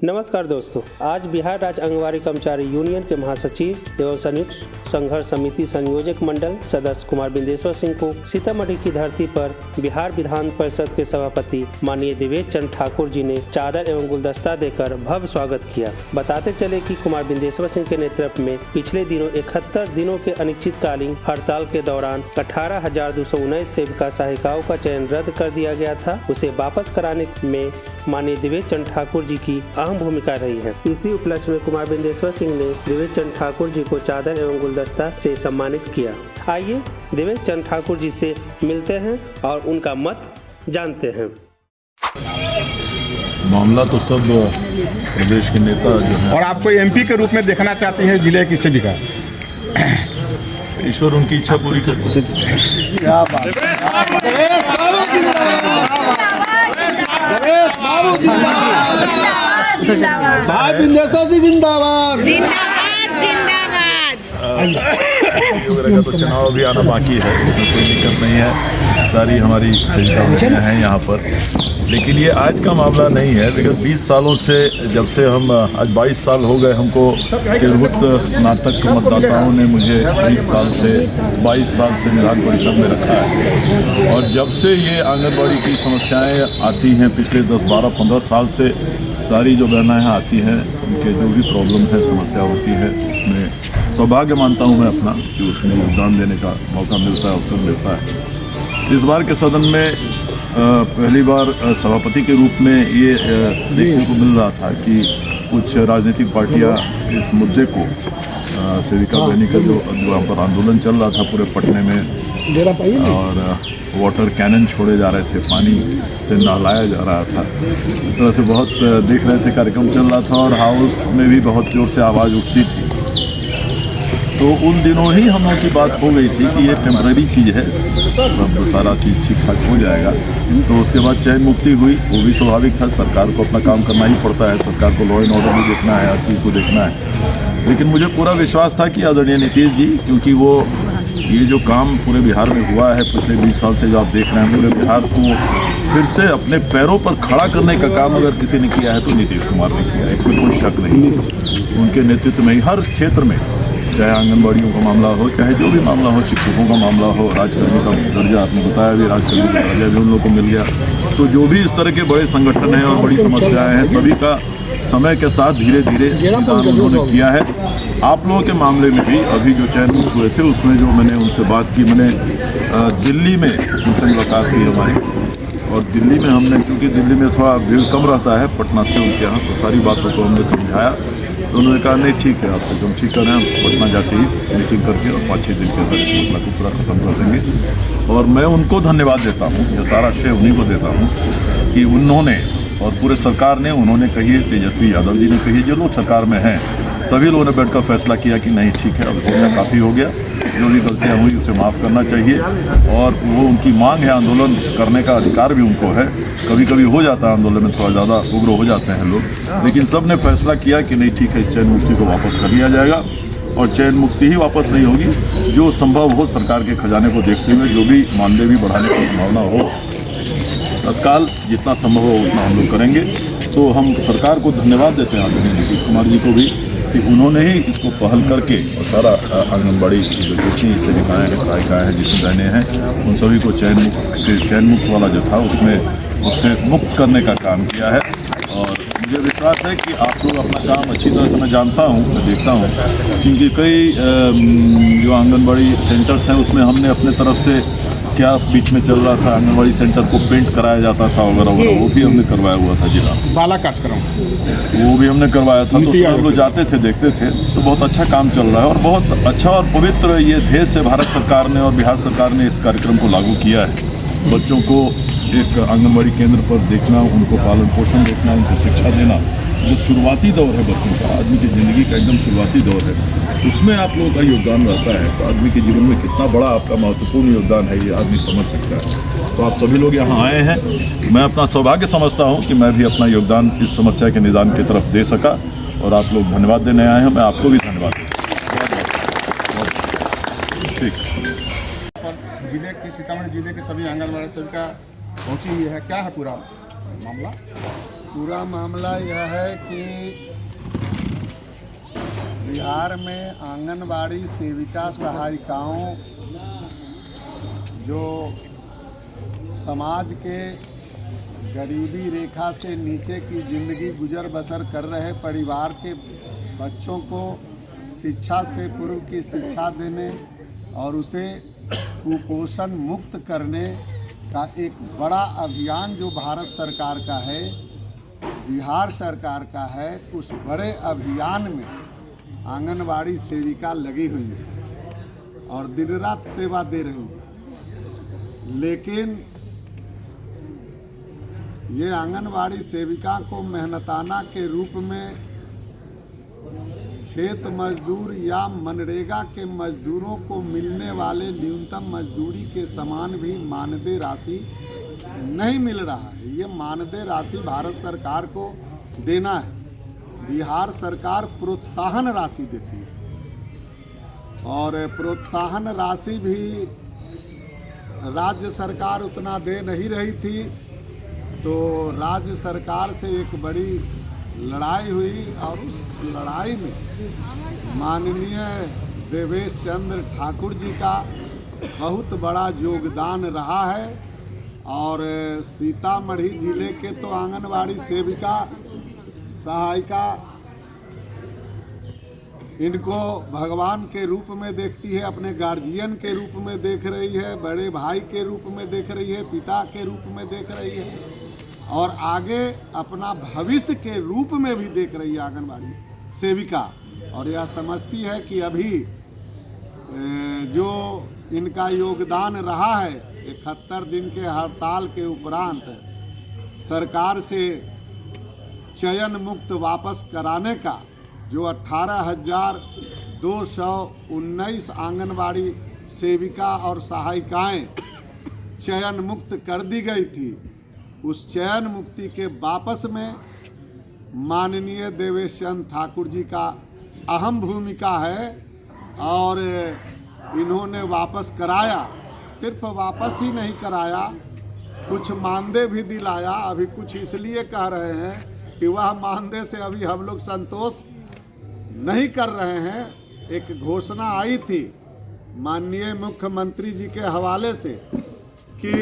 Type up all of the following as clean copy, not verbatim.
नमस्कार दोस्तों, आज बिहार राज्य आंगनबाड़ी कर्मचारी यूनियन के महासचिव एवं संयुक्त संघर्ष समिति संयोजक मंडल सदस्य कुमार बिंदेश्वर सिंह को सीतामढ़ी की धरती पर बिहार विधान परिषद के सभापति माननीय देवेश चंद्र ठाकुर जी ने चादर एवं गुलदस्ता देकर भव्य स्वागत किया। बताते चले कि कुमार बिंदेश्वर सिंह के नेतृत्व में पिछले दिनों 71 दिनों के अनिश्चितकालीन हड़ताल के दौरान 18,219 सेविका सहायिकाओं का चयन रद्द कर दिया गया था। उसे वापस कराने में माननीय देवेश चंद्र ठाकुर जी की अहम भूमिका रही है। इसी उपलक्ष्य में कुमार बिंदेश्वर सिंह ने देवेश चंद्र ठाकुर जी को चादर एवं गुलदस्ता से सम्मानित किया। आइए देवेश चंद्र ठाकुर जी से मिलते हैं और उनका मत जानते हैं। मामला तो सब प्रदेश के नेता जो है और आपको एमपी के रूप में देखना चाहते हैं जिले की सेविका। ईश्वर उनकी इच्छा पूरी करते हैं। क्या बात साहब बिंदेश्वर जी जिंदाबाद जिंदाबाद जिंदाबाद। वगैरह का तो चुनाव भी आना बाकी है, उसमें कोई दिक्कत नहीं है। सारी हमारी सेविका हैं यहाँ पर, लेकिन ये आज का मामला नहीं है। लेकिन 20 सालों से, जब से हम आज 22 साल हो गए हमको, तिरहुत स्नातक मतदाताओं ने मुझे 22 साल से विधान परिषद में रखा है। और जब से ये आंगनबाड़ी की समस्याएं आती हैं पिछले 10, 12, 15 साल से, सारी जो बहनें आती हैं उनके जो भी प्रॉब्लम्स हैं, समस्या होती है, उसमें सौभाग्य मानता हूँ मैं अपना कि उसमें योगदान देने का मौका मिलता है, अवसर मिलता है। इस बार के सदन में पहली बार सभापति के रूप में ये देखने को मिल रहा था कि कुछ राजनीतिक पार्टियां इस मुद्दे को सेविका बहनी का जो वहाँ पर आंदोलन चल रहा था पूरे पटने में, और वाटर कैनन छोड़े जा रहे थे, पानी से नहलाया जा रहा था, इस तरह से बहुत देख रहे थे, कार्यक्रम चल रहा था और हाउस में भी बहुत जोर से आवाज़ उठती थी। तो उन दिनों ही हम लोगों की बात हो गई थी कि ये टेम्परेरी चीज़ है, सब सारा चीज़ ठीक ठाक हो जाएगा। तो उसके बाद चयन मुक्ति हुई, वो भी स्वाभाविक था। सरकार को अपना काम करना ही पड़ता है, सरकार को लॉ एंड ऑर्डर भी देखना है, हर चीज़ को देखना है। लेकिन मुझे पूरा विश्वास था कि आदरणीय नीतीश जी, क्योंकि वो ये जो काम पूरे बिहार में हुआ है पिछले 20 साल से, जो आप देख रहे हैं, पूरे बिहार को फिर से अपने पैरों पर खड़ा करने का काम अगर किसी ने किया है तो नीतीश कुमार ने किया है, इसमें कोई शक नहीं। उनके नेतृत्व में ही हर क्षेत्र में, चाहे आंगनबाड़ियों का मामला हो, चाहे जो भी मामला हो, शिक्षकों का मामला हो, राजकर्मी का दर्जा, आपने बताया भी, राजकर्मी का दर्जा भी उन लोगों को मिल गया। तो जो भी इस तरह के बड़े संगठन हैं और बड़ी समस्याएं हैं, सभी का समय के साथ धीरे धीरे निदान उन्होंने किया है। आप लोगों के मामले में भी अभी जो चयन मुक्त हुए थे, उसमें जो मैंने उनसे बात की, मैंने दिल्ली में उनसे मुलाकात की हमारी, और दिल्ली में हमने, क्योंकि दिल्ली में थोड़ा भीड़ कम रहता है पटना से उनके यहाँ, तो सारी बातों को हमने समझाया। तो उन्होंने कहा नहीं ठीक है, आप एकदम ठीक कर रहे हैं, हम पटना जाते ही मीटिंग करके और 5-6 दिन के अंदर इस मसला को पूरा ख़त्म कर देंगे। और मैं उनको धन्यवाद देता हूँ, यह सारा श्रेय उन्हीं को देता हूँ कि उन्होंने और पूरे सरकार ने, उन्होंने कही, तेजस्वी यादव जी ने कही, जो लोग सरकार में हैं, सभी लोगों ने बैठकर फैसला किया कि नहीं ठीक है, अब हो गया, काफ़ी हो गया, जो भी गलतियाँ हुई उसे माफ़ करना चाहिए। और वो उनकी मांग है, आंदोलन करने का अधिकार भी उनको है। कभी कभी हो जाता है आंदोलन में, थोड़ा ज़्यादा उग्र हो जाते हैं लोग, लेकिन सब ने फैसला किया कि नहीं ठीक है, इस चयन मुक्ति को वापस कर लिया जाएगा। और चयन मुक्ति ही वापस नहीं होगी, जो संभव हो सरकार के खजाने को देखते हुए, जो भी मानदेय भी बढ़ाने की संभावना हो, तत्काल जितना संभव हो उतना हम लोग करेंगे। तो हम सरकार को धन्यवाद देते हैं, आदरणीय नीतीश कुमार जी को भी, कि उन्होंने ही इसको पहल करके और सारा आंगनबाड़ी जितनी सेविकाएँ हैं, सहायिकाएँ हैं, जितनी बहनें हैं, उन सभी को चयन मुक्त वाला जो था उससे मुक्त करने का काम किया है। और मुझे विश्वास है कि आप लोग अपना काम अच्छी तरह से, मैं जानता हूँ, मैं देखता हूँ, क्योंकि कई जो आंगनबाड़ी सेंटर्स हैं उसमें हमने अपने तरफ से क्या बीच में चल रहा था, आंगनबाड़ी सेंटर को पेंट कराया जाता था वगैरह वगैरह, वो भी हमने करवाया हुआ था जिला बाला कार्यक्रम, वो भी हमने करवाया था। तो उसमें हम लोग जाते थे, देखते थे, तो बहुत अच्छा काम चल रहा है और बहुत अच्छा और पवित्र ये ध्येय से भारत सरकार ने और बिहार सरकार ने इस कार्यक्रम को लागू किया है। बच्चों को एक आंगनबाड़ी केंद्र पर देखना, उनको पालन पोषण देखना, उनको शिक्षा देना, जो शुरुआती दौर है बच्चों का, आदमी की ज़िंदगी का एकदम शुरुआती दौर है, उसमें आप लोगों का योगदान रहता है। तो आदमी के जीवन में कितना बड़ा आपका महत्वपूर्ण योगदान है, ये आदमी समझ सकता है। तो आप सभी लोग यहाँ आए हैं, मैं अपना सौभाग्य समझता हूँ कि मैं भी अपना योगदान इस समस्या के निदान की तरफ दे सका, और आप लोग धन्यवाद देने आए हैं, मैं आपको भी धन्यवाद देता हूँ। ठीक। जिले की, सीतामढ़ी जिले के सभी आंगनबाड़ी सेविका पहुँची हुई है, क्या है पूरा मामला? पूरा मामला यह है कि बिहार में आंगनबाड़ी सेविका सहायिकाओं जो समाज के गरीबी रेखा से नीचे की ज़िंदगी गुजर बसर कर रहे परिवार के बच्चों को शिक्षा से पूर्व की शिक्षा देने और उसे कुपोषण मुक्त करने का एक बड़ा अभियान जो भारत सरकार का है, बिहार सरकार का है, उस बड़े अभियान में आंगनबाड़ी सेविका लगी हुई है और दिन रात सेवा दे रही है। लेकिन ये आंगनबाड़ी सेविका को मेहनताना के रूप में खेत मजदूर या मनरेगा के मजदूरों को मिलने वाले न्यूनतम मजदूरी के समान भी मानदेय राशि नहीं मिल रहा है। ये मानदेय राशि भारत सरकार को देना है। बिहार सरकार प्रोत्साहन राशि देती है और प्रोत्साहन राशि भी राज्य सरकार उतना दे नहीं रही थी, तो राज्य सरकार से एक बड़ी लड़ाई हुई और उस लड़ाई में माननीय देवेश चंद्र ठाकुर जी का बहुत बड़ा योगदान रहा है। और सीतामढ़ी जिले के तो आंगनबाड़ी सेविका सहायिका इनको भगवान के रूप में देखती है, अपने गार्जियन के रूप में देख रही है, बड़े भाई के रूप में देख रही है, पिता के रूप में देख रही है और आगे अपना भविष्य के रूप में भी देख रही है आंगनबाड़ी सेविका। और यह समझती है कि अभी जो इनका योगदान रहा है 71 दिन के हड़ताल के उपरांत सरकार से चयन मुक्त वापस कराने का जो 18,219 आंगनबाड़ी सेविका और सहायिकाएं चयन मुक्त कर दी गई थी, उस चयन मुक्ति के वापस में माननीय देवेश चंद्र ठाकुर जी का अहम भूमिका है और इन्होंने वापस कराया। सिर्फ वापस ही नहीं कराया, कुछ मानदेय भी दिलाया। अभी कुछ इसलिए कह रहे हैं कि वह मानदेय से अभी हम लोग संतोष नहीं कर रहे हैं। एक घोषणा आई थी माननीय मुख्यमंत्री जी के हवाले से कि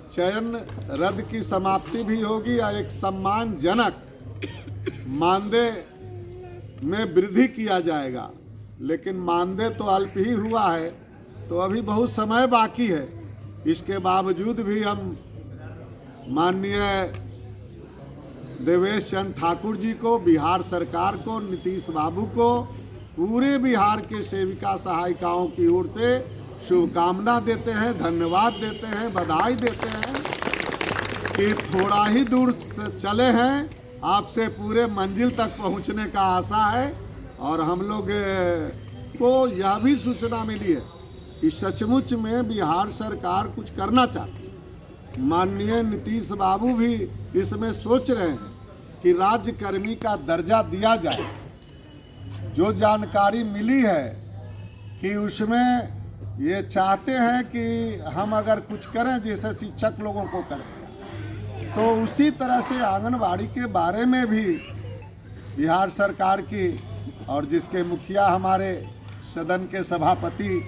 चयन रद्द की समाप्ति भी होगी और एक सम्मानजनक मानदेय में वृद्धि किया जाएगा। लेकिन मानदेय तो अल्प ही हुआ है, तो अभी बहुत समय बाकी है। इसके बावजूद भी हम माननीय देवेश चंद्र ठाकुर जी को, बिहार सरकार को, नीतीश बाबू को, पूरे बिहार के सेविका सहायिकाओं की ओर से शुभकामना देते हैं, धन्यवाद देते हैं, बधाई देते हैं कि थोड़ा ही दूर चले हैं, आपसे पूरे मंजिल तक पहुंचने का आशा है। और हम लोग को यह भी सूचना मिली है कि सचमुच में बिहार सरकार कुछ करना चाहती है। माननीय नीतीश बाबू भी इसमें सोच रहे हैं कि राज्यकर्मी का दर्जा दिया जाए। जो जानकारी मिली है कि उसमें ये चाहते हैं कि हम अगर कुछ करें जैसे शिक्षक लोगों को करें, तो उसी तरह से आंगनबाड़ी के बारे में भी बिहार सरकार की और जिसके मुखिया हमारे सदन के सभापति,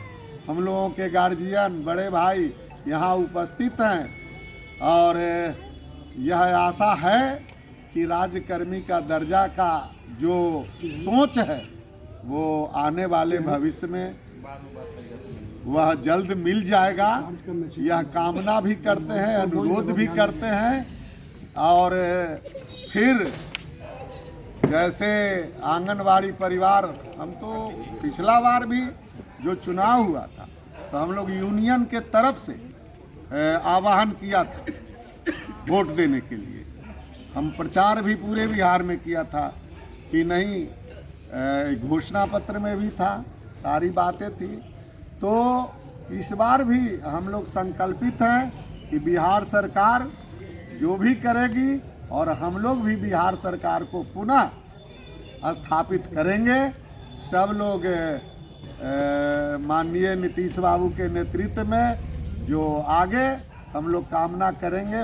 हम लोगों के गार्जियन, बड़े भाई यहाँ उपस्थित हैं और यह आशा है कि राज्यकर्मी का दर्जा का जो सोच है वो आने वाले भविष्य में वह जल्द मिल जाएगा। यह कामना भी करते हैं, अनुरोध भी करते हैं। और फिर जैसे आंगनबाड़ी परिवार, हम तो पिछला बार भी जो चुनाव हुआ था तो हम लोग यूनियन के तरफ से आह्वान किया था वोट देने के लिए। हम प्रचार भी पूरे बिहार में किया था कि नहीं, घोषणा पत्र में भी था, सारी बातें थी। तो इस बार भी हम लोग संकल्पित हैं कि बिहार सरकार जो भी करेगी और हम लोग भी बिहार सरकार को पुनः स्थापित करेंगे। सब लोग माननीय नीतीश बाबू के नेतृत्व में जो आगे हम लोग कामना करेंगे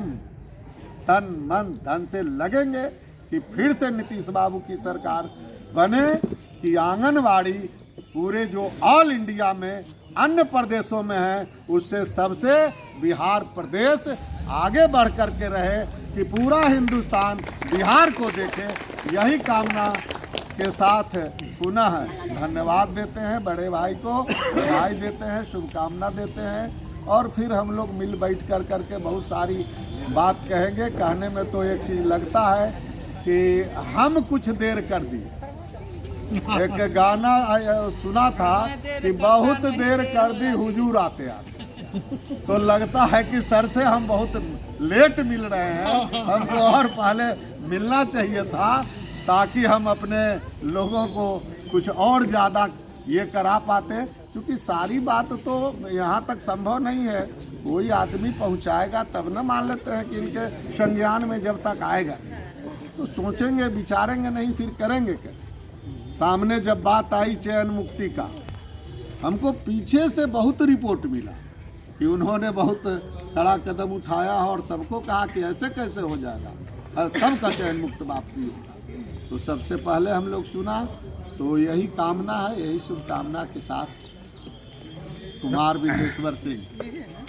तन मन धन से लगेंगे कि फिर से नीतीश बाबू की सरकार बने, कि आंगनवाड़ी पूरे जो ऑल इंडिया में अन्य प्रदेशों में है उससे सबसे बिहार प्रदेश आगे बढ़ कर के रहे, कि पूरा हिंदुस्तान बिहार को देखे। यही कामना के साथ पुनः धन्यवाद देते हैं बड़े भाई को, बधाई देते हैं, शुभकामना देते हैं, और फिर हम लोग मिल बैठ कर करके बहुत सारी बात कहेंगे। कहने में तो एक चीज़ लगता है कि हम कुछ देर कर दिए। एक गाना सुना था कि बहुत देर कर दी हुजूर आते आते, तो लगता है कि सर से हम बहुत लेट मिल रहे हैं, हमको और पहले मिलना चाहिए था, ताकि हम अपने लोगों को कुछ और ज़्यादा ये करा पाते। क्योंकि सारी बात तो यहाँ तक संभव नहीं है, कोई आदमी पहुँचाएगा तब न मान लेते हैं कि इनके संज्ञान में जब तक आएगा तो सोचेंगे विचारेंगे नहीं, फिर करेंगे कैसे। सामने जब बात आई चयन मुक्ति का, हमको पीछे से बहुत रिपोर्ट मिला कि उन्होंने बहुत कड़ा कदम उठाया और सबको कहा कि ऐसे कैसे हो जाएगा, सबका चयन मुक्त वापसी होगा। तो सबसे पहले हम लोग सुना, तो यही कामना है, यही शुभकामना के साथ कुमार बिंदेश्वर सिंह।